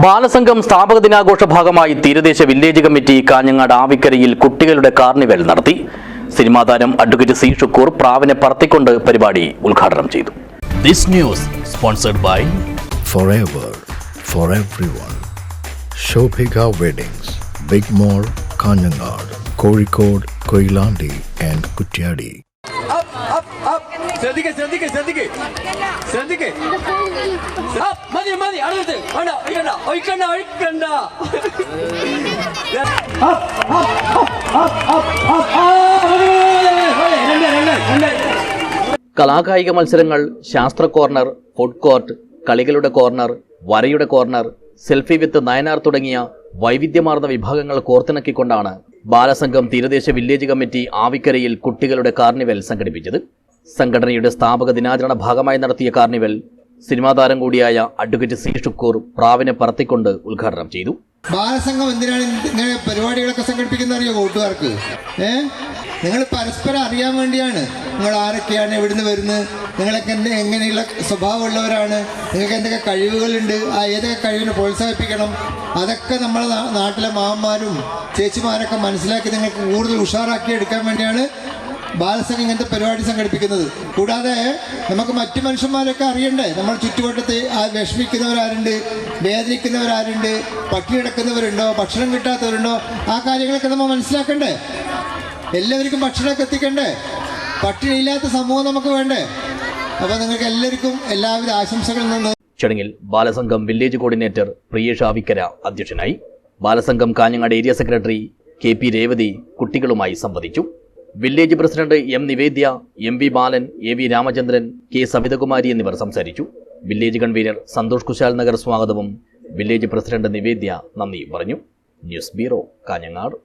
ബാലസംഘം സ്ഥാപക ദിനാഘോഷ ഭാഗമായി തീരദേശ വില്ലേജ് കമ്മിറ്റി കാഞ്ഞങ്ങാട് ആവിക്കരയിൽ കുട്ടികളുടെ കാർണിവൽ നടത്തി. സിനിമാ താരം അഡ്വക്കേറ്റ് സി ഷുക്കൂർ പ്രാവിനെ പറത്തിക്കൊണ്ട് പരിപാടി ഉദ്ഘാടനം ചെയ്തു. This news sponsored by Forever for everyone. Shobhika Weddings, Big Mall, Kanjangad, Kozhikode, Koilandi and Kutyadi. ശ്രദ്ധിക്കേ മതി അടുത്ത് ഒഴിക്കണ്ട കലാകായിക മത്സരങ്ങൾ, ശാസ്ത്ര കോർണർ, ഫുഡ് കോർട്ട്, കളികളുടെ കോർണർ, വരയുടെ കോർണർ, സെൽഫി വിത്ത് നയനാർ തുടങ്ങിയ വൈവിധ്യമാർന്ന വിഭാഗങ്ങൾ കോർത്തിണക്കിക്കൊണ്ടാണ് ബാലസംഘം തീരദേശ വില്ലേജ് കമ്മിറ്റി ആവിക്കരയിൽ കുട്ടികളുടെ കാർണിവൽ സംഘടിപ്പിച്ചത്. സംഘടനയുടെ സ്ഥാപക ദിനാചരണ ഭാഗമായി നടത്തിയ കാർണിവൽ സിനിമാ താരം കൂടിയായ അഡ്വക്കേറ്റ് സി ഷുക്കൂർ പ്രാവിനെ പറത്തിക്കൊണ്ട് ഉദ്ഘാടനം ചെയ്തു. ബാലസംഘം എന്തിനാണ് ഇങ്ങനെ പരിപാടികളൊക്കെ സംഘടിപ്പിക്കുന്നത് അറിയോ കൂട്ടുകാർക്ക്? നിങ്ങൾ പരസ്പരം അറിയാൻ വേണ്ടിയാണ്. നിങ്ങൾ ആരൊക്കെയാണ്, എവിടുന്ന് വരുന്നത്, നിങ്ങളൊക്കെ എങ്ങനെയുള്ള സ്വഭാവമുള്ളവരാണ്, നിങ്ങൾക്ക് എന്തൊക്കെ കഴിവുകളുണ്ട്, ആ ഏതൊക്കെ കഴിവിനെ പ്രോത്സാഹിപ്പിക്കണം, അതൊക്കെ നമ്മളെ നാട്ടിലെ മാമ്മമാരും ചേച്ചിമാരൊക്കെ മനസ്സിലാക്കി നിങ്ങൾക്ക് കൂടുതൽ ഉഷാറാക്കി എടുക്കാൻ വേണ്ടിയാണ് ബാലസംഘം ഇങ്ങനത്തെ പരിപാടി സംഘടിപ്പിക്കുന്നത്. കൂടാതെ നമുക്ക് മറ്റു മനുഷ്യന്മാരൊക്കെ അറിയണ്ടേ, നമ്മൾ ചുറ്റുവട്ടത്ത് വിഷമിക്കുന്നവരാരുണ്ട്, വേദനിക്കുന്നവരാരുണ്ട്, പട്ടിണി കിടക്കുന്നവരുണ്ടോ, ഭക്ഷണം കിട്ടാത്തവരുണ്ടോ, ആ കാര്യങ്ങളൊക്കെ നമ്മൾ മനസ്സിലാക്കണ്ടേ. എല്ലാവർക്കും ഭക്ഷണമൊക്കെ എത്തിക്കണ്ടേ. പട്ടിണിയില്ലാത്ത സമൂഹം നമുക്ക് വേണ്ടേ. അപ്പോൾ നിങ്ങൾക്ക് എല്ലാവർക്കും എല്ലാവിധ ആശംസകളിൽ നിന്ന്. ചടങ്ങിൽ ബാലസംഘം വില്ലേജ് കോർഡിനേറ്റർ പ്രിയേഷ് ആവിക്കര അധ്യക്ഷനായി. Balasangham Kanhangad area secretary KP Revathi കുട്ടികളുമായി സംവദിച്ചു. വില്ലേജ് പ്രസിഡന്റ് M നിവേദ്യ, MV ബാലൻ, AV രാമചന്ദ്രൻ, K സവിതകുമാരി എന്നിവർ സംസാരിച്ചു. വില്ലേജ് കൺവീനർ സന്തോഷ് കുശാൽ നഗർ സ്വാഗതവും വില്ലേജ് പ്രസിഡന്റ് നിവേദ്യ നന്ദി പറഞ്ഞു. News bureau, Kanhangad.